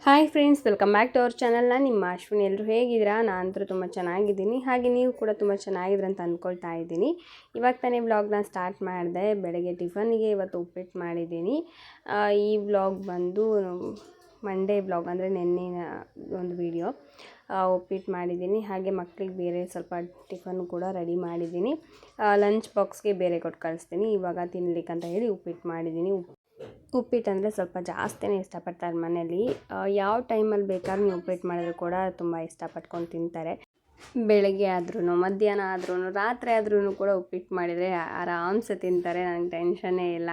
Hi friends, welcome back to our channel. ನಾನು ನಿಮ್ಮ ಅಶ್ವಿನಿ. ಎಲ್ಲರೂ ಹೇಗಿದ್ದೀರಾ? ನಾನಂತೂ ತುಂಬ ಚೆನ್ನಾಗಿದ್ದೀನಿ. ಹಾಗೆ ನೀವು ಕೂಡ ತುಂಬ ಚೆನ್ನಾಗಿದ್ದೀರ ಅಂತ ಅಂದ್ಕೊಳ್ತಾ ಇದ್ದೀನಿ. ಇವಾಗ ತಾನೇ ವ್ಲಾಗ್ನ ಸ್ಟಾರ್ಟ್ ಮಾಡಿದೆ. ಬೆಳಗ್ಗೆ ಟಿಫನ್ನಿಗೆ ಇವತ್ತು ಉಪ್ಪಿಟ್ಟು ಮಾಡಿದ್ದೀನಿ. ಈ ವ್ಲಾಗ್ ಬಂದು ಮಂಡೇ ವ್ಲಾಗ್, ಅಂದರೆ ನೆನ್ನೆನ ಒಂದು ವಿಡಿಯೋ. ಉಪ್ಪಿಟ್ಟು ಮಾಡಿದ್ದೀನಿ. ಹಾಗೆ ಮಕ್ಕಳಿಗೆ ಬೇರೆ ಸ್ವಲ್ಪ ಟಿಫನ್ ಕೂಡ ರೆಡಿ ಮಾಡಿದ್ದೀನಿ. ಲಂಚ್ ಬಾಕ್ಸ್ಗೆ ಬೇರೆ ಕೊಟ್ಟು ಕಳಿಸ್ತೀನಿ. ಇವಾಗ ತಿನ್ನಲಿಕ್ಕಂತ ಹೇಳಿ ಉಪ್ಪಿಟ್ಟು ಮಾಡಿದ್ದೀನಿ. ಉಪ್ಪಿಟ್ಟು ಅಂದರೆ ಸ್ವಲ್ಪ ಜಾಸ್ತಿನೇ ಇಷ್ಟಪಡ್ತಾರೆ ಮನೇಲಿ. ಯಾವ ಟೈಮಲ್ಲಿ ಬೇಕಾದ್ರೂ ನೀವು ಉಪ್ಪಿಟ್ಟು ಮಾಡಿದ್ರು ಕೂಡ ತುಂಬ ಇಷ್ಟಪಟ್ಕೊಂಡು ತಿಂತಾರೆ. ಬೆಳಗ್ಗೆ ಆದ್ರೂ, ಮಧ್ಯಾಹ್ನ ಆದ್ರೂ, ರಾತ್ರಿ ಆದ್ರೂ ಕೂಡ ಉಪ್ಪಿಟ್ಟು ಮಾಡಿದರೆ ಆರಾಮ್ಸೆ ತಿಂತಾರೆ. ನನಗೆ ಟೆನ್ಷನ್ನೇ ಇಲ್ಲ.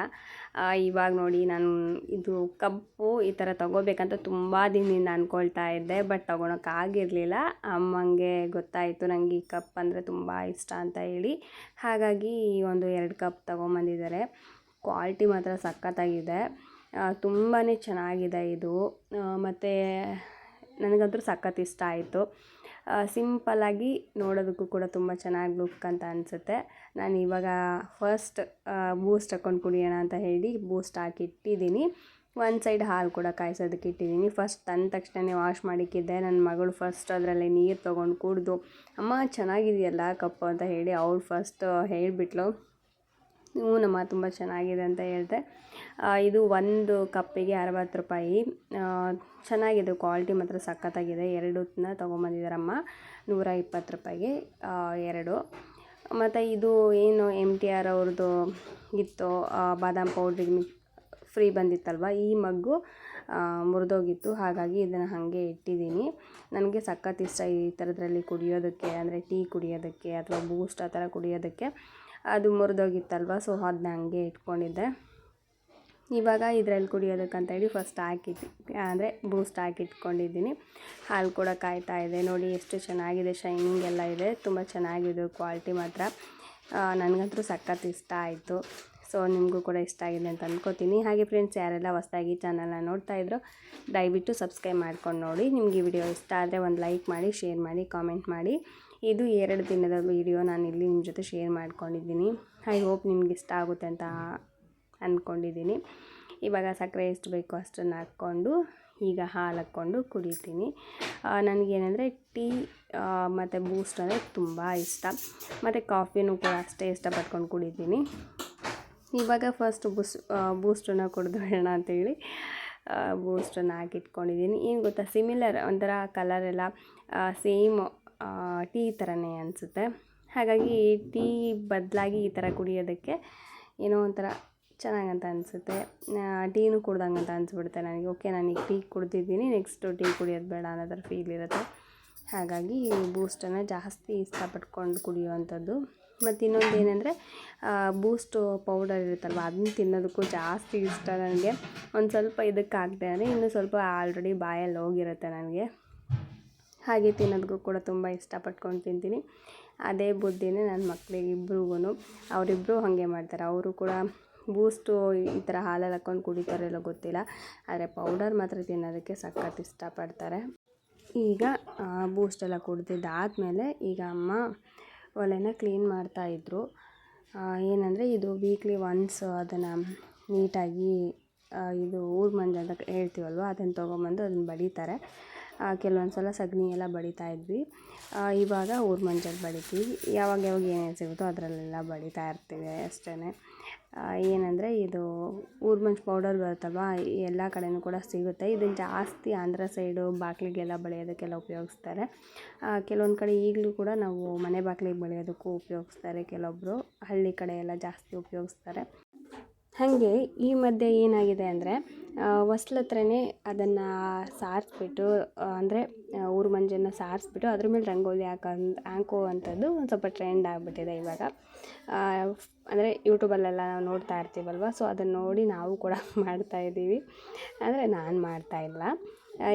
ಇವಾಗ ನೋಡಿ, ನಾನು ಇದು ಕಪ್ಪು ಈ ಥರ ತೊಗೋಬೇಕಂತ ತುಂಬ ದಿನದಿಂದ ಅಂದ್ಕೊಳ್ತಾ ಇದ್ದೆ, ಬಟ್ ತೊಗೊಳಕ್ಕಾಗಿರಲಿಲ್ಲ. ಅಮ್ಮಂಗೆ ಗೊತ್ತಾಯಿತು ನನಗೆ ಈ ಕಪ್ ಅಂದರೆ ತುಂಬ ಇಷ್ಟ ಅಂತ ಹೇಳಿ. ಹಾಗಾಗಿ ಒಂದು 2 ಕಪ್ ತೊಗೊಂಬಂದಿದ್ದಾರೆ. ಕ್ವಾಲಿಟಿ ಮಾತ್ರ ಸಖತ್ತಾಗಿದೆ. ತುಂಬಾ ಚೆನ್ನಾಗಿದೆ ಇದು. ಮತ್ತು ನನಗಂತೂ ಸಖತ್ ಇಷ್ಟ ಆಯಿತು. ಸಿಂಪಲ್ಲಾಗಿ ನೋಡೋದಕ್ಕೂ ಕೂಡ ತುಂಬ ಚೆನ್ನಾಗಿ ಲುಕ್ ಅಂತ ಅನಿಸುತ್ತೆ. ನಾನು ಇವಾಗ ಫಸ್ಟ್ ಬೂಸ್ಟ್ ಹಾಕ್ಕೊಂಡು ಕುಡಿಯೋಣ ಅಂತ ಹೇಳಿ ಬೂಸ್ಟ್ ಹಾಕಿಟ್ಟಿದ್ದೀನಿ. ಒಂದು ಸೈಡ್ ಹಾಲು ಕೂಡ ಕಾಯಿಸೋದಕ್ಕೆ ಇಟ್ಟಿದ್ದೀನಿ. ಫಸ್ಟ್ ತಂದ ತಕ್ಷಣವೇ ವಾಶ್ ಮಾಡಿಕ್ಕಿದ್ದೆ. ನನ್ನ ಮಗಳು ಫಸ್ಟ್ ಅದರಲ್ಲಿ ನೀರು ತೊಗೊಂಡು ಕುಡಿದು, ಅಮ್ಮ ಚೆನ್ನಾಗಿದೆಯಲ್ಲ ಕಪ್ಪು ಅಂತ ಹೇಳಿ ಅವಳು ಫಸ್ಟ್ ಹೇಳಿಬಿಟ್ಲು. ಹ್ಞೂನಮ್ಮ ತುಂಬ ಚೆನ್ನಾಗಿದೆ ಅಂತ ಹೇಳಿದೆ. ಇದು ಒಂದು ಕಪ್ಪಿಗೆ 60 ರೂಪಾಯಿ. ಚೆನ್ನಾಗಿದೆ, ಕ್ವಾಲಿಟಿ ಮಾತ್ರ ಸಖತ್ತಾಗಿದೆ. 2 ತೊಗೊಂಬಂದಿದ್ದಾರಮ್ಮ, 120 ರೂಪಾಯಿಗೆ 2. ಮತ್ತು ಇದು ಏನು MTR ಅವ್ರದ್ದು ಇತ್ತು, ಬಾದಾಮ್ ಪೌಡ್ರಿಗೆ ಫ್ರೀ ಬಂದಿತ್ತಲ್ವ, ಈ ಮಗ್ಗು ಮುರಿದೋಗಿತ್ತು. ಹಾಗಾಗಿ ಇದನ್ನು ಹಾಗೆ ಇಟ್ಟಿದ್ದೀನಿ. ನನಗೆ ಸಖತ್ ಇಷ್ಟ ಈ ಥರದ್ರಲ್ಲಿ ಕುಡಿಯೋದಕ್ಕೆ, ಅಂದರೆ ಟೀ ಕುಡಿಯೋದಕ್ಕೆ ಅಥವಾ ಬೂಸ್ಟ್ ಆ ಥರ ಕುಡಿಯೋದಕ್ಕೆ. ಅದು ಮುರಿದೋಗಿತ್ತಲ್ವ, ಸೊ ಅದನ್ನ ಹಂಗೆ ಇಟ್ಕೊಂಡಿದ್ದೆ. ಇವಾಗ ಇದರಲ್ಲಿ ಕುಡಿಯೋದಕ್ಕಂತ ಹೇಳಿ ಫಸ್ಟ್ ಅಂದರೆ ಬೂಸ್ಟ್ ಹಾಕಿಟ್ಕೊಂಡಿದ್ದೀನಿ. ಹಾಲು ಕೂಡ ಕಾಯ್ತಾ ಇದೆ. ನೋಡಿ ಎಷ್ಟು ಚೆನ್ನಾಗಿದೆ, ಶೈನಿಂಗ್ ಎಲ್ಲ ಇದೆ. ತುಂಬ ಚೆನ್ನಾಗಿದೆ ಕ್ವಾಲಿಟಿ ಮಾತ್ರ. ನನಗಂತೂ ಸಖತ್ ಇಷ್ಟ ಆಯಿತು. ಸೊ ನಿಮಗೂ ಕೂಡ ಇಷ್ಟ ಆಗಿದೆ ಅಂತ ಅಂದ್ಕೋತೀನಿ. ಹಾಗೆ ಫ್ರೆಂಡ್ಸ್, ಯಾರೆಲ್ಲ ಹೊಸದಾಗಿ ಚಾನಲ್ನ ನೋಡ್ತಾ ಇದ್ರು ದಯವಿಟ್ಟು ಸಬ್ಸ್ಕ್ರೈಬ್ ಮಾಡ್ಕೊಂಡು ನೋಡಿ. ನಿಮಗೆ ಈ ವಿಡಿಯೋ ಇಷ್ಟ ಆದರೆ ಒಂದು ಲೈಕ್ ಮಾಡಿ, ಶೇರ್ ಮಾಡಿ, ಕಾಮೆಂಟ್ ಮಾಡಿ. ಇದು 2 ದಿನದ ವಿಡಿಯೋ ನಾನು ಇಲ್ಲಿ ನಿಮ್ಮ ಜೊತೆ ಶೇರ್ ಮಾಡ್ಕೊಂಡಿದ್ದೀನಿ. ಐ ಹೋಪ್ ನಿಮ್ಗೆ ಇಷ್ಟ ಆಗುತ್ತೆ ಅಂತ ಅಂದ್ಕೊಂಡಿದ್ದೀನಿ. ಇವಾಗ ಸಕ್ಕರೆ ಎಷ್ಟು ಬೇಕೋ ಅಷ್ಟನ್ನು ಹಾಕ್ಕೊಂಡು ಈಗ ಹಾಲು ಹಾಕ್ಕೊಂಡು ಕುಡಿತೀನಿ. ನನಗೇನೆಂದರೆ ಟೀ ಮತ್ತು ಬೂಸ್ಟ್ ಅಂದರೆ ತುಂಬ ಇಷ್ಟ. ಮತ್ತು ಕಾಫಿನೂ ಕೂಡ ಅಷ್ಟೇ ಇಷ್ಟಪಟ್ಕೊಂಡು ಕುಡಿತೀನಿ. ಇವಾಗ ಫಸ್ಟ್ ಬೂಸ್ಟನ್ನು ಕುಡಿದು ಬಿಡೋಣ ಅಂತೇಳಿ ಬೂಸ್ಟನ್ನು ಹಾಕಿಟ್ಕೊಂಡಿದ್ದೀನಿ. ಏನು ಗೊತ್ತಾ, ಸಿಮಿಲರ್ ಒಂಥರ ಕಲರೆಲ್ಲ ಸೇಮ್ ಟೀ ಥರನೇ ಅನಿಸುತ್ತೆ. ಹಾಗಾಗಿ ಟೀ ಬದಲಾಗಿ ಈ ಥರ ಕುಡಿಯೋದಕ್ಕೆ ಏನೋ ಒಂಥರ ಚೆನ್ನಾಗಂತ ಅನಿಸುತ್ತೆ. ಟೀನೂ ಕುಡ್ದಂಗೆ ಅಂತ ಅನಿಸ್ಬಿಡುತ್ತೆ ನನಗೆ. ಓಕೆ, ನಾನೀಗ ಟೀ ಕುಡ್ದಿದ್ದೀನಿ, ನೆಕ್ಸ್ಟು ಟೀ ಕುಡಿಯೋದು ಬೇಡ ಅನ್ನೋ ಥರ ಫೀಲ್ ಇರುತ್ತೆ. ಹಾಗಾಗಿ ಬೂಸ್ಟನ್ನು ಜಾಸ್ತಿ ಇಷ್ಟಪಟ್ಕೊಂಡು ಕುಡಿಯುವಂಥದ್ದು. ಮತ್ತು ಇನ್ನೊಂದು ಏನಂದರೆ, ಬೂಸ್ಟು ಪೌಡರ್ ಇರುತ್ತಲ್ವ, ಅದನ್ನ ತಿನ್ನೋದಕ್ಕೂ ಜಾಸ್ತಿ ಇಷ್ಟ ನನಗೆ. ಒಂದು ಸ್ವಲ್ಪ ಇದಕ್ಕೆ ಹಾಕಿದೆ ಅಂದರೆ ಇನ್ನೂ ಸ್ವಲ್ಪ ಆಲ್ರೆಡಿ ಬಾಯಲ್ಲಿ ಹೋಗಿರುತ್ತೆ ನನಗೆ. ಹಾಗೆ ತಿನ್ನೋದಕ್ಕೂ ಕೂಡ ತುಂಬ ಇಷ್ಟಪಟ್ಕೊಂಡು ತಿಂತೀನಿ. ಅದೇ ಬುದ್ಧಿನೇ ನನ್ನ ಮಕ್ಕಳಿಗೆ ಇಬ್ರಿಗೂ. ಅವರಿಬ್ಬರು ಹಾಗೆ ಮಾಡ್ತಾರೆ. ಅವರು ಕೂಡ ಬೂಸ್ಟು ಈ ಥರ ಹಾಲಲ್ಲಿ ಹಾಕ್ಕೊಂಡು ಕುಡಿತಾರೋ ಇಲ್ಲೋ ಗೊತ್ತಿಲ್ಲ, ಆದರೆ ಪೌಡರ್ ಮಾತ್ರ ತಿನ್ನೋದಕ್ಕೆ ಸಖತ್ ಇಷ್ಟಪಡ್ತಾರೆ. ಈಗ ಬೂಸ್ಟೆಲ್ಲ ಕುಡ್ದಿದ್ದಾದಮೇಲೆ ಈಗ ಅಮ್ಮ ಒಲೆನ ಕ್ಲೀನ್ ಮಾಡ್ತಾಯಿದ್ರು. ಏನಂದರೆ ಇದು ವೀಕ್ಲಿ ಒನ್ಸ್ ಅದನ್ನು ನೀಟಾಗಿ ಇದು ಊರು ಮಂಜ ಅಂತ ಹೇಳ್ತೀವಲ್ವ, ಅದನ್ನು ತೊಗೊಂಬಂದು ಅದನ್ನು ಬಡಿತಾರೆ. ಕೆಲವೊಂದು ಸಲ ಸಗಣಿ ಎಲ್ಲ ಬಡಿತಾ ಇದ್ವಿ. ಇವಾಗ ಊರು ಮಂಜಲ್ಲಿ ಬಡಿತೀವಿ. ಯಾವಾಗ ಏನೇನು ಸಿಗುತ್ತೋ ಅದರಲ್ಲೆಲ್ಲ ಬಡಿತಾ ಇರ್ತೀವಿ ಅಷ್ಟೇ. ಏನಂದರೆ ಇದು ಊರು ಮಂಜು ಪೌಡರ್ ಬರುತ್ತಲ್ವ, ಎಲ್ಲ ಕಡೆಯೂ ಕೂಡ ಸಿಗುತ್ತೆ. ಇದನ್ನು ಜಾಸ್ತಿ ಆಂಧ್ರ ಸೈಡು ಬಾಗಿಲಿಗೆಲ್ಲ ಬಳಿಯೋದಕ್ಕೆಲ್ಲ ಉಪಯೋಗಿಸ್ತಾರೆ. ಕೆಲವೊಂದು ಕಡೆ ಈಗಲೂ ಕೂಡ ನಾವು ಮನೆ ಬಾಗಿಲಿಗೆ ಬಳಿಯೋದಕ್ಕೂ ಉಪಯೋಗಿಸ್ತಾರೆ. ಕೆಲವೊಬ್ಬರು ಹಳ್ಳಿ ಕಡೆ ಎಲ್ಲ ಜಾಸ್ತಿ ಉಪಯೋಗಿಸ್ತಾರೆ. ಹಾಗೆ ಈ ಮಧ್ಯೆ ಏನಾಗಿದೆ ಅಂದರೆ, ಹೊಸ್ಲ ಹತ್ರನೇ ಅದನ್ನು ಸಾರಿಸ್ಬಿಟ್ಟು, ಅಂದರೆ ಊರು ಮಂಜನ್ನು ಸಾರಿಸ್ಬಿಟ್ಟು ಅದ್ರ ಮೇಲೆ ರಂಗೋಲಿ ಹಾಕುವಂಥದ್ದು ಒಂದು ಸ್ವಲ್ಪ ಟ್ರೆಂಡ್ ಆಗಿಬಿಟ್ಟಿದೆ ಇವಾಗ. ಅಂದರೆ ಯೂಟ್ಯೂಬಲ್ಲೆಲ್ಲ ನಾವು ನೋಡ್ತಾ ಇರ್ತೀವಲ್ವ, ಸೊ ಅದನ್ನು ನೋಡಿ ನಾವು ಕೂಡ ಮಾಡ್ತಾಯಿದ್ದೀವಿ. ಅಂದರೆ ನಾನು ಮಾಡ್ತಾಯಿಲ್ಲ,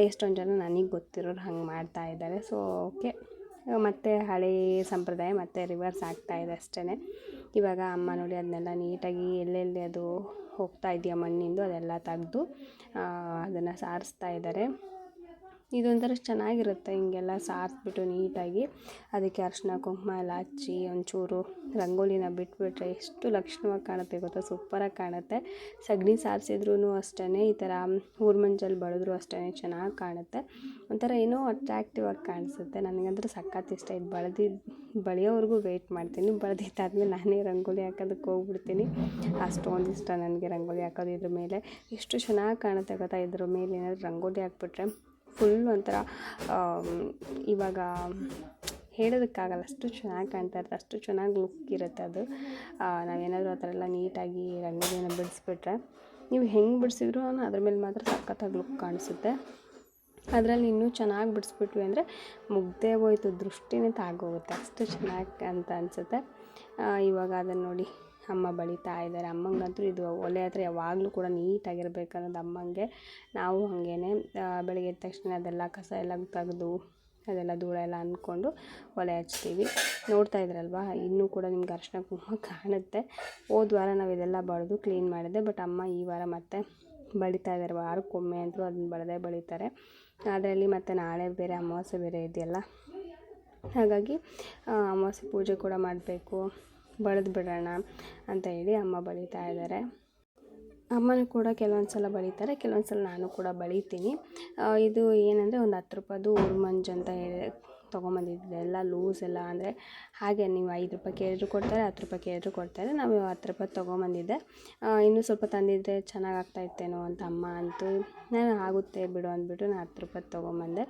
ಎಷ್ಟೊಂದು ಜನ ನನಗೆ ಗೊತ್ತಿರೋರು ಹಂಗೆ ಮಾಡ್ತಾಯಿದ್ದಾರೆ. ಸೊ ಓಕೆ, ಮತ್ತು ಹಳೇ ಸಂಪ್ರದಾಯ ಮತ್ತು ರಿವರ್ಸ್ ಆಗ್ತಾಯಿದೆ ಅಷ್ಟೇ. ಇವಾಗ ಅಮ್ಮ ನೋಡಿ ಅದನ್ನೆಲ್ಲ ನೀಟಾಗಿ ಎಲ್ಲೆಲ್ಲಿ ಅದು ಹೋಗ್ತಾ ಇದೆಯಾ ಮಣ್ಣಿಂದು ಅದೆಲ್ಲ ತೆಗೆದು ಅದನ್ನು ಸಾರಿಸ್ತಾ ಇದ್ದಾರೆ. ಇದೊಂಥರ ಚೆನ್ನಾಗಿರುತ್ತೆ. ಹಿಂಗೆಲ್ಲ ಸಾರಿಸ್ಬಿಟ್ಟು ನೀಟಾಗಿ ಅದಕ್ಕೆ ಅರಿಶಿನ ಕುಂಕುಮ ಎಲ್ಲ ಹಚ್ಚಿ ಒಂಚೂರು ರಂಗೋಲಿನ ಬಿಟ್ಬಿಟ್ರೆ ಎಷ್ಟು ಲಕ್ಷಣವಾಗಿ ಕಾಣುತ್ತೆ ಗೊತ್ತಾ, ಸೂಪರಾಗಿ ಕಾಣುತ್ತೆ. ಸಗಣಿ ಸಾರಿಸಿದ್ರೂ ಅಷ್ಟೇ, ಈ ಥರ ಊರ್ಮಂಜಲ್ಲಿ ಬಳಿದ್ರು ಅಷ್ಟೇ ಚೆನ್ನಾಗಿ ಕಾಣುತ್ತೆ. ಒಂಥರ ಏನೋ ಅಟ್ರಾಕ್ಟಿವ್ ಆಗಿ ಕಾಣಿಸುತ್ತೆ. ನನಗಂತೂ ಸಖತ್ ಇಷ್ಟ. ಇದು ಬಳಿಯೋವರೆಗೂ ವೆಯ್ಟ್ ಮಾಡ್ತೀನಿ. ಬಳ್ದಿದ್ದಾದ್ಮೇಲೆ ನಾನೇ ರಂಗೋಲಿ ಹಾಕೋದಕ್ಕೆ ಹೋಗ್ಬಿಡ್ತೀನಿ. ಅಷ್ಟೊಂದು ಇಷ್ಟ ನನಗೆ ರಂಗೋಲಿ ಹಾಕೋದು. ಇದ್ರ ಮೇಲೆ ಎಷ್ಟು ಚೆನ್ನಾಗಿ ಕಾಣುತ್ತೆ ಗೊತ್ತಾ. ಇದ್ರ ಮೇಲೆ ಏನಾದರೂ ರಂಗೋಲಿ ಹಾಕ್ಬಿಟ್ರೆ ಫುಲ್ ಒಂಥರ ಇವಾಗ ಹೇಳೋದಕ್ಕಾಗಲ್ಲ, ಅಷ್ಟು ಚೆನ್ನಾಗಿ ಕಾಣ್ತಾ ಇರುತ್ತೆ, ಅಷ್ಟು ಚೆನ್ನಾಗಿ ಲುಕ್ ಇರುತ್ತೆ ಅದು. ನಾವೇನಾದರೂ ಆ ಥರ ಎಲ್ಲ ನೀಟಾಗಿ ರಂಗೋಲಿನ ಬಿಡಿಸ್ಬಿಟ್ರೆ, ನೀವು ಹೆಂಗೆ ಬಿಡಿಸಿದ್ರು ಅದ್ರ ಮೇಲೆ ಮಾತ್ರ ಸಖತ್ತಾಗಿ ಲುಕ್ ಕಾಣಿಸುತ್ತೆ. ಅದರಲ್ಲಿ ಇನ್ನೂ ಚೆನ್ನಾಗಿ ಬಿಡಿಸ್ಬಿಟ್ವಿ ಅಂದರೆ ಮುಗ್ದೇ ಹೋಯ್ತು, ದೃಷ್ಟಿನೇ ತಾಗೋಗುತ್ತೆ, ಅಷ್ಟು ಚೆನ್ನಾಗಿ ಅಂತ ಅನಿಸುತ್ತೆ. ಇವಾಗ ಅದನ್ನು ನೋಡಿ ಅಮ್ಮ ಬಳಿತಾ ಇದ್ದಾರೆ. ಅಮ್ಮಂಗಂತೂ ಇದು ಒಲೆ ಹತ್ರ ಯಾವಾಗಲೂ ಕೂಡ ನೀಟಾಗಿರ್ಬೇಕು ಅನ್ನೋದು ಅಮ್ಮಂಗೆ. ನಾವು ಹಾಗೇ ಬೆಳಗ್ಗೆ ಎದ್ದ ತಕ್ಷಣ ಅದೆಲ್ಲ ಕಸ ಎಲ್ಲ ತೆಗೆದು ಅದೆಲ್ಲ ಧೂಳ ಎಲ್ಲ ಅಂದ್ಕೊಂಡು ಒಲೆ ಹಚ್ತೀವಿ. ನೋಡ್ತಾ ಇದ್ರಲ್ವ, ಇನ್ನೂ ಕೂಡ ನಿಮ್ಗೆ ಅರಿಶಿನ ಕುಂಕುಮ ಕಾಣುತ್ತೆ. ಹೋದ ವಾರ ನಾವು ಇದೆಲ್ಲ ಬಳಿದು ಕ್ಲೀನ್ ಮಾಡಿದೆ, ಬಟ್ ಅಮ್ಮ ಈ ವಾರ ಮತ್ತೆ ಬಳಿತಾ ಇದ್ದಾರೆ. ವಾರಕ್ಕೊಮ್ಮೆ ಅಂತೂ ಅದನ್ನ ಬಳಿತಾರೆ. ಅದರಲ್ಲಿ ಮತ್ತು ನಾಳೆ ಬೇರೆ ಅಮಾವಾಸ್ಯೆ ಬೇರೆ ಇದೆಯಲ್ಲ, ಹಾಗಾಗಿ ಅಮಾವಾಸ್ಯೆ ಪೂಜೆ ಕೂಡ ಮಾಡಬೇಕು, ಬಳಿದು ಬಿಡೋಣ ಅಂತ ಹೇಳಿ ಅಮ್ಮ ಬಳಿತಾ ಇದ್ದಾರೆ. ಅಮ್ಮನೂ ಕೂಡ ಕೆಲವೊಂದು ಸಲ ಬಳಿತಾರೆ, ಕೆಲವೊಂದು ಸಲ ನಾನು ಕೂಡ ಬಳಿತೀನಿ. ಇದು ಏನಂದರೆ ಒಂದು 10 ರೂಪಾಯಿದು ಊರ್ಮಂಜ್ ಅಂತ ಹೇಳಿ ತೊಗೊಂಬಂದಿದ್ದೆ. ಎಲ್ಲ ಲೂಸ್ ಎಲ್ಲ ಅಂದರೆ ಹಾಗೆ ನೀವು 5 ರೂಪಾಯಿ ಕೇಳಿದ್ರು ಕೊಡ್ತಾರೆ, 10 ರೂಪಾಯಿ ಕೇಳಿದ್ರು ಕೊಡ್ತಾರೆ. ನಾವು 10 ರೂಪಾಯಿ ತೊಗೊಂಬಂದಿದ್ದೆ. ಇನ್ನೂ ಸ್ವಲ್ಪ ತಂದಿದ್ದರೆ ಚೆನ್ನಾಗಾಗ್ತಾಯಿತ್ತೇನೋ ಅಂತ ಅಮ್ಮ ಅಂತೂ, ನಾನು ಆಗುತ್ತೆ ಬಿಡು ಅಂದ್ಬಿಟ್ಟು ನಾನು 10 ರೂಪಾಯಿ ತೊಗೊಂಬಂದೆ.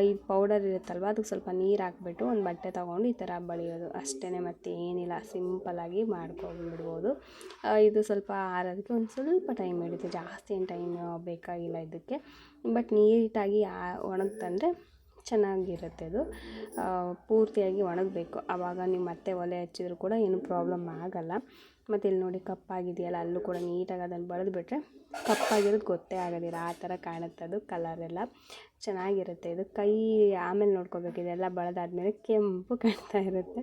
ಈ ಪೌಡರ್ ಇರುತ್ತಲ್ವ, ಅದಕ್ಕೆ ಸ್ವಲ್ಪ ನೀರು ಹಾಕ್ಬಿಟ್ಟು ಒಂದು ಬಟ್ಟೆ ತೊಗೊಂಡು ಈ ಥರ ಬಳಿಯೋದು ಅಷ್ಟೇ, ಮತ್ತು ಏನಿಲ್ಲ, ಸಿಂಪಲ್ಲಾಗಿ ಮಾಡ್ಕೊಂಡ್ಬಿಡ್ಬೋದು. ಇದು ಸ್ವಲ್ಪ ಆರೋದಕ್ಕೆ ಒಂದು ಸ್ವಲ್ಪ ಟೈಮ್ ಹಿಡಿಯುತ್ತೆ, ಜಾಸ್ತಿ ಏನು ಟೈಮ್ ಬೇಕಾಗಿಲ್ಲ ಇದಕ್ಕೆ. ಬಟ್ ನೀಟಾಗಿ ಒಣಗ್ತಂದರೆ ಚೆನ್ನಾಗಿರುತ್ತೆ. ಅದು ಪೂರ್ತಿಯಾಗಿ ಒಣಗಬೇಕು, ಆವಾಗ ನೀವು ಮತ್ತೆ ಒಲೆ ಹಚ್ಚಿದ್ರು ಕೂಡ ಏನು ಪ್ರಾಬ್ಲಮ್ ಆಗೋಲ್ಲ. ಮತ್ತು ಇಲ್ಲಿ ನೋಡಿ ಕಪ್ಪಾಗಿದೆಯಲ್ಲ, ಅಲ್ಲೂ ಕೂಡ ನೀಟಾಗಿ ಅದನ್ನು ಬಳಿದ್ಬಿಟ್ರೆ ಕಪ್ಪಾಗಿರೋದು ಗೊತ್ತೇ ಆಗೋದಿಲ್ಲ, ಆ ಥರ ಕಾಣುತ್ತೆ ಅದು. ಕಲರೆಲ್ಲ ಚೆನ್ನಾಗಿರುತ್ತೆ. ಇದು ಕೈ ಆಮೇಲೆ ನೋಡ್ಕೋಬೇಕು, ಇದೆಲ್ಲ ಬಳಿದಾದ್ಮೇಲೆ ಕೆಂಪು ಕಾಣ್ತಾ ಇರುತ್ತೆ,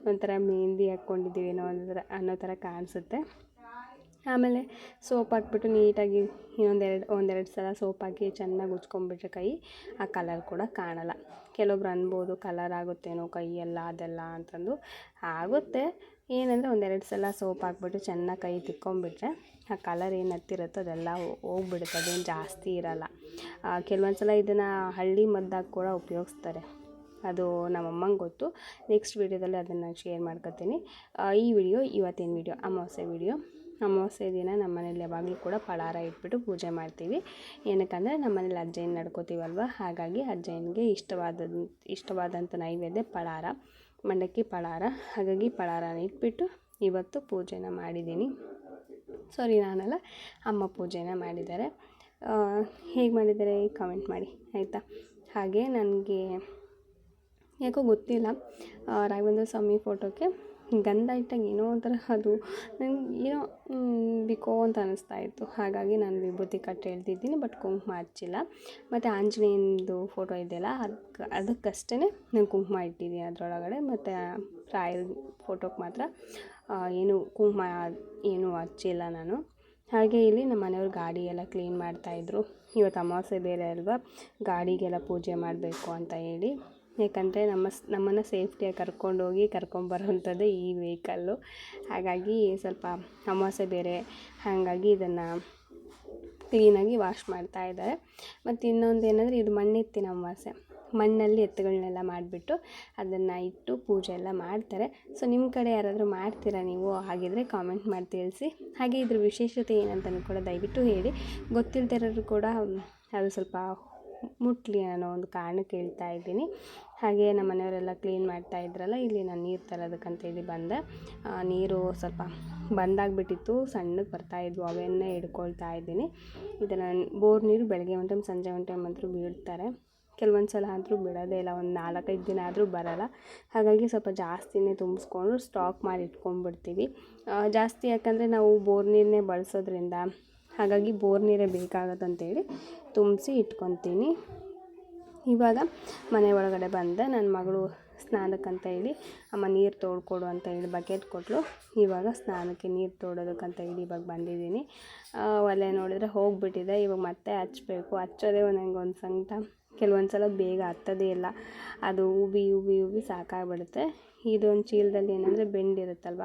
ಒಂಥರ ಮೆಹಂದಿ ಹಾಕ್ಕೊಂಡಿದ್ದೀವಿ ಅನ್ನೋ ಥರ ಕಾಣಿಸುತ್ತೆ. ಆಮೇಲೆ ಸೋಪ್ ಹಾಕ್ಬಿಟ್ಟು ನೀಟಾಗಿ ಒಂದೆರಡು ಸಲ ಸೋಪ್ ಹಾಕಿ ಚೆನ್ನಾಗಿ ಉಜ್ಕೊಂಬಿಟ್ರೆ ಕೈ, ಆ ಕಲರ್ ಕೂಡ ಕಾಣಲ್ಲ. ಕೆಲವೊಬ್ರು ಅನ್ಬೋದು ಕಲರ್ ಆಗುತ್ತೇನೋ ಕೈಯೆಲ್ಲ ಅದೆಲ್ಲ ಅಂತಂದು. ಆಗುತ್ತೆ, ಏನಂದರೆ ಒಂದೆರಡು ಸಲ ಸೋಪ್ ಹಾಕ್ಬಿಟ್ಟು ಚೆನ್ನಾಗಿ ಕೈ ತಿಕ್ಕೊಂಬಿಟ್ರೆ ಆ ಕಲರ್ ಏನು ಹತ್ತಿರುತ್ತೋ ಅದೆಲ್ಲ ಹೋಗ್ಬಿಡುತ್ತೆ, ಅದೇನು ಜಾಸ್ತಿ ಇರೋಲ್ಲ. ಕೆಲವೊಂದು ಸಲ ಇದನ್ನು ಹಳ್ಳಿ ಮದ್ದಾಗಿ ಕೂಡ ಉಪಯೋಗಿಸ್ತಾರೆ, ಅದು ನಮ್ಮಮ್ಮಂಗೆ ಗೊತ್ತು. ನೆಕ್ಸ್ಟ್ ವೀಡಿಯೋದಲ್ಲಿ ಅದನ್ನು ಶೇರ್ ಮಾಡ್ಕೊತೀನಿ. ಈ ವಿಡಿಯೋ ಇವತ್ತಿನ ವಿಡಿಯೋ ಅಮಾವಾಸ್ಯೆ ದಿನ ನಮ್ಮ ಮನೇಲಿ ಯಾವಾಗಲೂ ಕೂಡ ಫಳಾರ ಇಟ್ಬಿಟ್ಟು ಪೂಜೆ ಮಾಡ್ತೀವಿ. ಏನಕ್ಕಂದರೆ ನಮ್ಮ ಮನೇಲಿ ಅಜ್ಜಯ್ಯನ ನಡ್ಕೋತೀವಲ್ವ, ಹಾಗಾಗಿ ಅಜ್ಜಯ್ಯನಿಗೆ ಇಷ್ಟವಾದಂಥ ನೈವೇದ್ಯ ಫಳಾರ, ಮಂಡಕ್ಕಿ ಫಳಾರ. ಹಾಗಾಗಿ ಫಳಾರನ ಇಟ್ಬಿಟ್ಟು ಇವತ್ತು ಪೂಜೆನ ಮಾಡಿದ್ದೀನಿ. ಸಾರಿ, ನಾನಲ್ಲ, ಅಮ್ಮ ಪೂಜೆನ ಮಾಡಿದ್ದಾರೆ. ಹೇಗೆ ಮಾಡಿದ್ದಾರೆ ಕಾಮೆಂಟ್ ಮಾಡಿ ಆಯಿತಾ. ಹಾಗೆ ನನಗೆ ಯಾಕೋ ಗೊತ್ತಿಲ್ಲ, ರಾಘವೇಂದ್ರ ಸ್ವಾಮಿ ಫೋಟೋಕ್ಕೆ ಗಂಧ ಇಟ್ಟಾಗ ಏನೋ ಒಂಥರ ಅದು ನಂಗೆ ಏನೋ ಬಿಕೋ ಅಂತ ಅನ್ನಿಸ್ತಾ ಇತ್ತು. ಹಾಗಾಗಿ ನಾನು ವಿಭೂತಿ ಕಟ್ಟಿ ಹೇಳ್ತಿದ್ದೀನಿ, ಬಟ್ ಕುಂಕುಮ ಹಚ್ಚಿಲ್ಲ. ಮತ್ತು ಆಂಜನೇಯಂದು ಫೋಟೋ ಇದೆಯಲ್ಲ, ಅದಕ್ಕಷ್ಟೇ ನಾನು ಕುಂಕುಮ ಇಟ್ಟಿದ್ದೀನಿ ಅದರೊಳಗಡೆ. ಮತ್ತು ರಾಯರ ಫೋಟೋಕ್ಕೆ ಮಾತ್ರ ಏನು ಕುಂಕುಮ ಏನು ಹಚ್ಚಿಲ್ಲ ನಾನು. ಹಾಗೆ ಇಲ್ಲಿ ನಮ್ಮ ಮನೆಯವ್ರು ಗಾಡಿ ಎಲ್ಲ ಕ್ಲೀನ್ ಮಾಡ್ತಾಯಿದ್ರು. ಇವತ್ತು ಅಮಾವಾಸ್ಯೆ ಬೇರೆ ಅಲ್ವಾ, ಗಾಡಿಗೆಲ್ಲ ಪೂಜೆ ಮಾಡಬೇಕು ಅಂತ ಹೇಳಿ. ಯಾಕಂದರೆ ನಮ್ಮನ್ನು ಸೇಫ್ಟಿಯಾಗಿ ಕರ್ಕೊಂಡೋಗಿ ಕರ್ಕೊಂಬರೋವಂಥದ್ದು ಈ ವೆಹಿಕಲ್ಲು. ಹಾಗಾಗಿ ಸ್ವಲ್ಪ ಅಮಾವಾಸ್ಯೆ ಬೇರೆ, ಹಾಗಾಗಿ ಇದನ್ನು ಕ್ಲೀನಾಗಿ ವಾಶ್ ಮಾಡ್ತಾ ಇದ್ದಾರೆ. ಮತ್ತು ಇನ್ನೊಂದು ಏನಂದರೆ, ಇದು ಮಣ್ಣೆತ್ತಿನ ಅಮಾವಾಸ್ಯೆ, ಮಣ್ಣಲ್ಲಿ ಎತ್ತುಗಳನ್ನೆಲ್ಲ ಮಾಡಿಬಿಟ್ಟು ಅದನ್ನು ಇಟ್ಟು ಪೂಜೆ ಎಲ್ಲ ಮಾಡ್ತಾರೆ. ಸೊ ನಿಮ್ಮ ಕಡೆ ಯಾರಾದರೂ ಮಾಡ್ತೀರಾ ನೀವು? ಹಾಗಿದ್ರೆ ಕಾಮೆಂಟ್ ಮಾಡಿ ತಿಳಿಸಿ. ಹಾಗೆ ಇದ್ರ ವಿಶೇಷತೆ ಏನಂತಲೂ ಕೂಡ ದಯವಿಟ್ಟು ಹೇಳಿ. ಗೊತ್ತಿಲ್ಲದಿರೋರು ಕೂಡ ಅದು ಸ್ವಲ್ಪ ಮುಟ್ಲಿ ಅನ್ನೋ ಒಂದು ಕಾರಣಕ್ಕೆ ಹೇಳ್ತಾ ಇದ್ದೀನಿ. ಹಾಗೆ ನಮ್ಮ ಮನೆಯವರೆಲ್ಲ ಕ್ಲೀನ್ ಮಾಡ್ತಾ ಇದ್ರಲ್ಲ, ಇಲ್ಲಿ ನಾನು ನೀರು ತರೋದಕ್ಕಂತೇಳಿ ಬಂದೆ. ನೀರು ಸ್ವಲ್ಪ ಬಂದಾಗಿಬಿಟ್ಟಿತ್ತು, ಸಣ್ಣಗೆ ಬರ್ತಾಯಿದ್ವು, ಅವನ್ನೇ ಹಿಡ್ಕೊಳ್ತಾ ಇದ್ದೀನಿ. ಇದನ್ನು ಬೋರ್ ನೀರು ಬೆಳಗ್ಗೆ ಒಂದು ಟೈಮ್ ಸಂಜೆ ಒಂದು ಟೈಮ್ ಅಂತೂ ಬೀಳ್ತಾರೆ. ಕೆಲವೊಂದು ಸಲ ಆದರೂ ಬಿಡೋದೇ ಇಲ್ಲ, ಒಂದು 4-5 ದಿನ ಆದರೂ ಬರೋಲ್ಲ. ಹಾಗಾಗಿ ಸ್ವಲ್ಪ ಜಾಸ್ತಿನೇ ತುಂಬಿಸ್ಕೊಂಡು ಸ್ಟಾಕ್ ಮಾಡಿ ಇಟ್ಕೊಂಡ್ಬಿಡ್ತೀವಿ. ಜಾಸ್ತಿ ಯಾಕಂದರೆ ನಾವು ಬೋರ್ ನೀರನ್ನೇ ಬಳಸೋದ್ರಿಂದ, ಹಾಗಾಗಿ ಬೋರ್ ನೀರೇ ಬೇಕಾಗತ್ತಂತೇಳಿ ತುಂಬಿಸಿ ಇಟ್ಕೊತೀನಿ. ಇವಾಗ ಮನೆ ಒಳಗಡೆ ಬಂದೆ, ನನ್ನ ಮಗಳು ಸ್ನಾನಕ್ಕಂತ ಹೇಳಿ ಅಮ್ಮ ನೀರು ತೋಡ್ಕೊಡು ಅಂತ ಹೇಳಿ ಬಕೆಟ್ ಕೊಟ್ಟಳು. ಇವಾಗ ಸ್ನಾನಕ್ಕೆ ನೀರು ತೋಡೋದಕ್ಕಂತ ಹೇಳಿ ಇವಾಗ ಬಂದಿದ್ದೀನಿ. ಒಲೆ ನೋಡಿದರೆ ಹೋಗಿಬಿಟ್ಟಿದೆ. ಇವಾಗ ಮತ್ತೆ ಹಚ್ಚಬೇಕು. ಹಚ್ಚೋದೇ ಒಂದು ಸಂಕಟ. ಕೆಲವೊಂದು ಸಲ ಬೇಗ ಹತ್ತೋದೇ ಇಲ್ಲ, ಅದು ಉಬ್ಬಿ ಸಾಕಾಗ್ಬಿಡುತ್ತೆ. ಇದೊಂದು ಚೀಲದಲ್ಲಿ ಏನಂದರೆ ಬೆಂಡಿರುತ್ತಲ್ವ,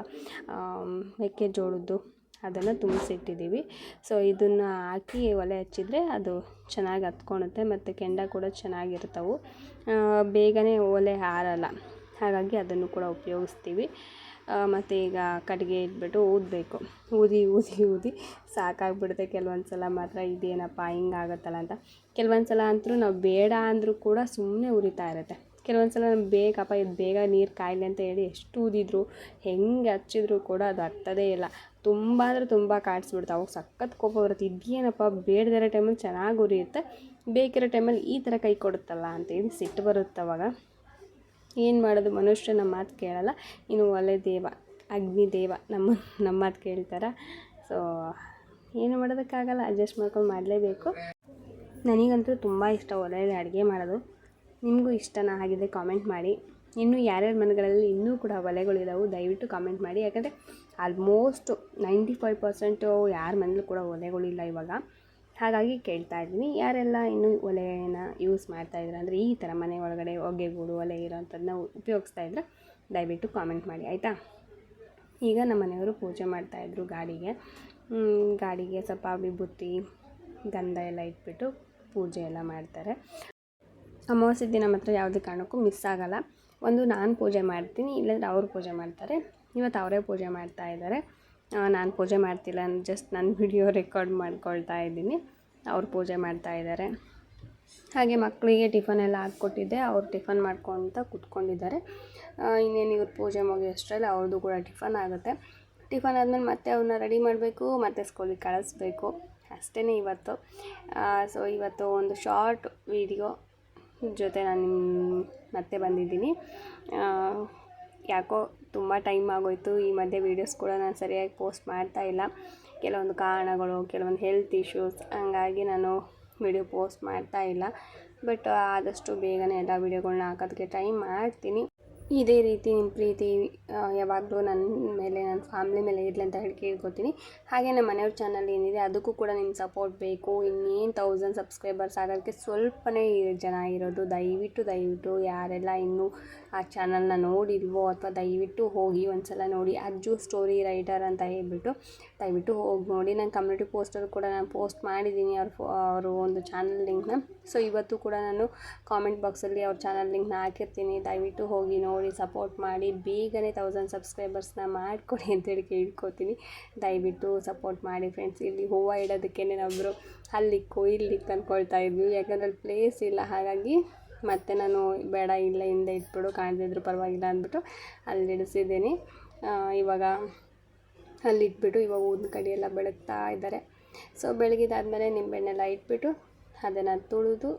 ಮೆಕ್ಕೆಜೋಳದ್ದು, ಅದನ್ನು ತುಂಬಿಸಿಟ್ಟಿದ್ದೀವಿ. ಸೊ ಇದನ್ನು ಹಾಕಿ ಒಲೆ ಹಚ್ಚಿದರೆ ಅದು ಚೆನ್ನಾಗಿ ಹತ್ಕೊಳುತ್ತೆ ಮತ್ತು ಕೆಂಡ ಕೂಡ ಚೆನ್ನಾಗಿರ್ತವೆ, ಬೇಗನೆ ಒಲೆ ಆರಲ್ಲ. ಹಾಗಾಗಿ ಅದನ್ನು ಕೂಡ ಉಪಯೋಗಿಸ್ತೀವಿ. ಮತ್ತು ಈಗ ಕಟ್ಟಿಗೆ ಇಟ್ಬಿಟ್ಟು ಊದಬೇಕು. ಊದಿ ಸಾಕಾಗ್ಬಿಡುತ್ತೆ. ಕೆಲವೊಂದು ಸಲ ಮಾತ್ರ ಇದೇನಪ್ಪ ಹಿಂಗಾಗತ್ತಲ್ಲ ಅಂತ. ಕೆಲವೊಂದು ಸಲ ಅಂತೂ ನಾವು ಬೇಡ ಅಂದರೂ ಕೂಡ ಸುಮ್ಮನೆ ಉರಿತಾ ಇರುತ್ತೆ. ಕೆಲವೊಂದು ಸಲ ಬೇಕಪ್ಪ ಇದು ಬೇಗ ನೀರು ಕಾಯಲಿ ಅಂತ ಹೇಳಿ ಎಷ್ಟು ಊದಿದ್ರು ಹೆಂಗೆ ಹಚ್ಚಿದ್ರು ಕೂಡ ಅದು ಹತ್ತೋದೇ ಇಲ್ಲ. ತುಂಬ ಅಂದರೆ ತುಂಬ ಕಾಡಿಸ್ಬಿಡ್ತು. ಅವಾಗ ಸಖತ್ ಕೋಪ ಬರುತ್ತೆ. ಇದೇನಪ್ಪ ಬೇಡದಿರೋ ಟೈಮಲ್ಲಿ ಚೆನ್ನಾಗಿ ಉರಿಯುತ್ತೆ, ಬೇಕಿರೋ ಟೈಮಲ್ಲಿ ಈ ಥರ ಕೈ ಕೊಡುತ್ತಲ್ಲ ಅಂತೇಳಿ ಸಿಟ್ಟು ಬರುತ್ತೆ. ಅವಾಗ ಏನು ಮಾಡೋದು, ಮನುಷ್ಯನ ಮಾತು ಕೇಳಲ್ಲ, ಇನ್ನು ಒಲೆ ದೇವ, ಅಗ್ನಿ ದೇವ ನಮ್ಮ ಮಾತು ಕೇಳ್ತಾರೆ. ಸೊ ಏನು ಮಾಡೋದಕ್ಕಾಗಲ್ಲ, ಅಡ್ಜಸ್ಟ್ ಮಾಡ್ಕೊಂಡು ಮಾಡಲೇಬೇಕು. ನನಗಂತೂ ತುಂಬ ಇಷ್ಟ ಒಲೆಯಲ್ಲಿ ಅಡುಗೆ ಮಾಡೋದು. ನಿಮಗೂ ಇಷ್ಟನ ಆಗಿದೆ ಕಾಮೆಂಟ್ ಮಾಡಿ. ಇನ್ನೂ ಯಾರ್ಯಾರ ಮನೆಗಳಲ್ಲಿ ಇನ್ನೂ ಕೂಡ ಒಲೆಗಳಿದಾವೆ ದಯವಿಟ್ಟು ಕಾಮೆಂಟ್ ಮಾಡಿ. ಯಾಕಂದರೆ ಆಲ್ಮೋಸ್ಟ್ 95% ಯಾರ ಮನೇಲೂ ಕೂಡ ಒಲೆಗಳಿಲ್ಲ ಇವಾಗ. ಹಾಗಾಗಿ ಕೇಳ್ತಾ ಇದ್ದೀನಿ, ಯಾರೆಲ್ಲ ಇನ್ನೂ ಒಲೆನ ಯೂಸ್ ಮಾಡ್ತಾಯಿದ್ರೆ ಅಂದರೆ ಈ ಥರ ಮನೆ ಒಳಗಡೆ ಹೊಗೆಗೂಡು ಒಲೆ ಇರೋಂಥದ್ದನ್ನ ಉಪಯೋಗಿಸ್ತಾ ಇದ್ರೆ ದಯವಿಟ್ಟು ಕಾಮೆಂಟ್ ಮಾಡಿ, ಆಯಿತಾ. ಈಗ ನಮ್ಮ ಮನೆಯವರು ಪೂಜೆ ಮಾಡ್ತಾಯಿದ್ರು ಗಾಡಿಗೆ ಸ್ವಲ್ಪ ವಿಭೂತಿ ಗಂಧ ಎಲ್ಲ ಇಟ್ಬಿಟ್ಟು ಪೂಜೆ ಎಲ್ಲ ಮಾಡ್ತಾರೆ. ಅಮಾವಾಸ್ಯೆ ದಿನ ಮಾತ್ರ ಯಾವುದೇ ಕಾರಣಕ್ಕೂ ಮಿಸ್ ಆಗೋಲ್ಲ. ಒಂದು ನಾನು ಪೂಜೆ ಮಾಡ್ತೀನಿ, ಇಲ್ಲಾಂದರೆ ಅವರು ಪೂಜೆ ಮಾಡ್ತಾರೆ. ಇವತ್ತು ಅವರೇ ಪೂಜೆ ಮಾಡ್ತಾ ಇದ್ದಾರೆ, ನಾನು ಪೂಜೆ ಮಾಡ್ತಿಲ್ಲ. ಜಸ್ಟ್ ನಾನು ವಿಡಿಯೋ ರೆಕಾರ್ಡ್ ಮಾಡ್ಕೊಳ್ತಾ ಇದ್ದೀನಿ, ಅವ್ರು ಪೂಜೆ ಮಾಡ್ತಾ ಇದ್ದಾರೆ. ಹಾಗೆ ಮಕ್ಕಳಿಗೆ ಟಿಫನ್ ಎಲ್ಲ ಹಾಕ್ಕೊಟ್ಟಿದ್ದೆ, ಅವ್ರು ಟಿಫನ್ ಮಾಡ್ಕೊತ ಕೂತ್ಕೊಂಡಿದ್ದಾರೆ. ಇನ್ನೇನು ಇವ್ರು ಪೂಜೆ ಮುಗಿಯೋಷ್ಟರಲ್ಲಿ ಅವ್ರದ್ದು ಕೂಡ ಟಿಫನ್ ಆಗುತ್ತೆ. ಟಿಫನ್ ಆದಮೇಲೆ ಮತ್ತೆ ಅವ್ರನ್ನ ರೆಡಿ ಮಾಡಬೇಕು, ಮತ್ತು ಸ್ಕೂಲಿಗೆ ಕಳಿಸ್ಬೇಕು, ಅಷ್ಟೇ ಇವತ್ತು. ಸೊ ಇವತ್ತು ಒಂದು ಶಾರ್ಟ್ ವಿಡಿಯೋ ಜೊತೆ ನಾನು ಮತ್ತೆ ಬಂದಿದ್ದೀನಿ. ಯಾಕೋ ತುಂಬ ಟೈಮ್ ಆಗೋಯ್ತು. ಈ ಮಧ್ಯೆ ವೀಡಿಯೋಸ್ ಕೂಡ ನಾನು ಸರಿಯಾಗಿ ಪೋಸ್ಟ್ ಮಾಡ್ತಾಯಿಲ್ಲ. ಕೆಲವೊಂದು ಕಾರಣಗಳು, ಕೆಲವೊಂದು ಹೆಲ್ತ್ ಇಶ್ಯೂಸ್, ಹಂಗಾಗಿ ನಾನು ವಿಡಿಯೋ ಪೋಸ್ಟ್ ಮಾಡ್ತಾಯಿಲ್ಲ. ಬಟ್ ಆದಷ್ಟು ಬೇಗನೆ ಎಲ್ಲ ವೀಡಿಯೋಗಳನ್ನ ಹಾಕೋದಕ್ಕೆ ಟ್ರೈ ಮಾಡ್ತೀನಿ. ಇದೇ ರೀತಿ ನಿಮ್ಮ ಪ್ರೀತಿ ಯಾವಾಗಲೂ ನನ್ನ ಮೇಲೆ, ನನ್ನ ಫ್ಯಾಮ್ಲಿ ಮೇಲೆ ಇರಲಿ ಅಂತ ಹೇಳಿ ಕೇಳ್ಕೊತೀನಿ. ಹಾಗೆ ನಮ್ಮ ಮನೆಯವ್ರ ಚಾನಲ್ ಏನಿದೆ ಅದಕ್ಕೂ ಕೂಡ ನಿಮ್ಮ ಸಪೋರ್ಟ್ ಬೇಕು. ಇನ್ನೇನು 1000 ಸಬ್ಸ್ಕ್ರೈಬರ್ಸ್ ಆಗೋದಕ್ಕೆ ಸ್ವಲ್ಪನೇ ಜನ ಇರೋದು. ದಯವಿಟ್ಟು ಯಾರೆಲ್ಲ ಇನ್ನೂ ಆ ಚಾನಲ್ನ ನೋಡಿಲ್ವೋ ಅಥವಾ ದಯವಿಟ್ಟು ಹೋಗಿ ಒಂದು ಸಲ ನೋಡಿ. ಅಜ್ಜು ಸ್ಟೋರಿ ರೈಟರ್ ಅಂತ ಹೇಳ್ಬಿಟ್ಟು ದಯವಿಟ್ಟು ಹೋಗಿ ನೋಡಿ. ನಾನು ಕಮ್ಯುನಿಟಿ ಪೋಸ್ಟಲ್ಲಿ ಕೂಡ ನಾನು ಪೋಸ್ಟ್ ಮಾಡಿದ್ದೀನಿ ಅವರು ಒಂದು ಚಾನಲ್ ಲಿಂಕ್ನ. ಸೊ ಇವತ್ತು ಕೂಡ ನಾನು ಕಾಮೆಂಟ್ ಬಾಕ್ಸಲ್ಲಿ ಅವ್ರ ಚಾನಲ್ ಲಿಂಕ್ನ ಹಾಕಿರ್ತೀನಿ. ದಯವಿಟ್ಟು ಹೋಗಿ ನೋಡಿ, ಸಪೋರ್ಟ್ ಮಾಡಿ, ಬೇಗನೆ 1000 ಸಬ್ಸ್ಕ್ರೈಬರ್ಸ್ನ ಮಾಡಿಕೊಡಿ ಅಂತೇಳಿ ಕೇಳ್ಕೊತೀನಿ. ದಯವಿಟ್ಟು ಸಪೋರ್ಟ್ ಮಾಡಿ ಫ್ರೆಂಡ್ಸ್. ಇಲ್ಲಿ ಹೂವು ಇಡೋದಕ್ಕೆ ಒಬ್ಬರು ಅಲ್ಲಿಕ್ಕು ಇಲ್ಲಿಕ್ಕು ಅಂದ್ಕೊಳ್ತಾ ಇದ್ವಿ, ಯಾಕಂದರೆ ಅಲ್ಲಿ ಪ್ಲೇಸ್ ಇಲ್ಲ. ಹಾಗಾಗಿ ಮತ್ತು ನಾನು ಬೇಡ, ಇಲ್ಲ ಹಿಂದೆ ಇಟ್ಬಿಡು, ಕಾಣದಿದ್ರು ಪರವಾಗಿಲ್ಲ ಅಂದ್ಬಿಟ್ಟು ಅಲ್ಲಿ ಇಡಿಸಿದ್ದೀನಿ. ಇವಾಗ ಅಲ್ಲಿಟ್ಬಿಟ್ಟು ಇವಾಗ ಊದಿನ ಕಡ್ಡಿ ಎಲ್ಲ ಬೆಳಗ್ತಾ ಇದ್ದಾರೆ. ಸೊ ಬೆಳಗಿದಾದ್ಮೇಲೆ ನಿಂಬೆಹಣ್ಣೆಲ್ಲ ಇಟ್ಬಿಟ್ಟು ಅದನ್ನು ತುಳಿದು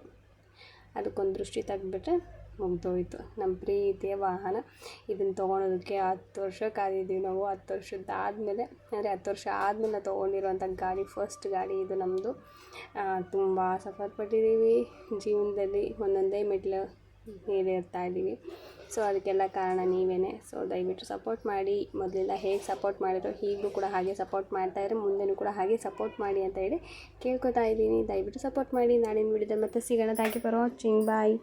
ಅದಕ್ಕೊಂದು ದೃಷ್ಟಿ ತೆಗೆದ್ಬಿಟ್ರೆ ಮುಗ್ದೋಯ್ತು. ನಮ್ಮ ಪ್ರೀತಿಯ ವಾಹನ. ಇದನ್ನು ತೊಗೊಳೋದಕ್ಕೆ 10 ವರ್ಷ ಕಾದಿದ್ದೀವಿ ನಾವು. 10 ವರ್ಷದ್ದಾದಮೇಲೆ, ಅಂದರೆ 10 ವರ್ಷ ಆದಮೇಲೆ ತೊಗೊಂಡಿರೋಂಥ ಗಾಡಿ, ಫಸ್ಟ್ ಗಾಡಿ ಇದು ನಮ್ಮದು. ತುಂಬ ಸಫರ್ಪಟ್ಟಿದ್ದೀವಿ ಜೀವನದಲ್ಲಿ, ಒಂದೊಂದೇ ಮೆಟ್ಲು ಏರಿರ್ತಾ ಇದ್ದೀವಿ. ಸೊ ಅದಕ್ಕೆಲ್ಲ ಕಾರಣ ನೀವೇ. ಸೊ ದಯವಿಟ್ಟು ಸಪೋರ್ಟ್ ಮಾಡಿ. ಮೊದಲೆಲ್ಲ ಹೇಗೆ ಸಪೋರ್ಟ್ ಮಾಡಿದ್ರು ಈಗಲೂ ಕೂಡ ಹಾಗೆ ಸಪೋರ್ಟ್ ಮಾಡ್ತಾಯಿದ್ರೆ ಮುಂದೆನೂ ಕೂಡ ಹಾಗೆ ಸಪೋರ್ಟ್ ಮಾಡಿ ಅಂತ ಹೇಳಿ ಕೇಳ್ಕೊತಾ ಇದ್ದೀನಿ. ದಯವಿಟ್ಟು ಸಪೋರ್ಟ್ ಮಾಡಿ. ನಾಳಿನ ವಿಡಿಯೋದಲ್ಲಿ ಮತ್ತೆ ಸಿಗೋಣ. Thank you for watching. Bye.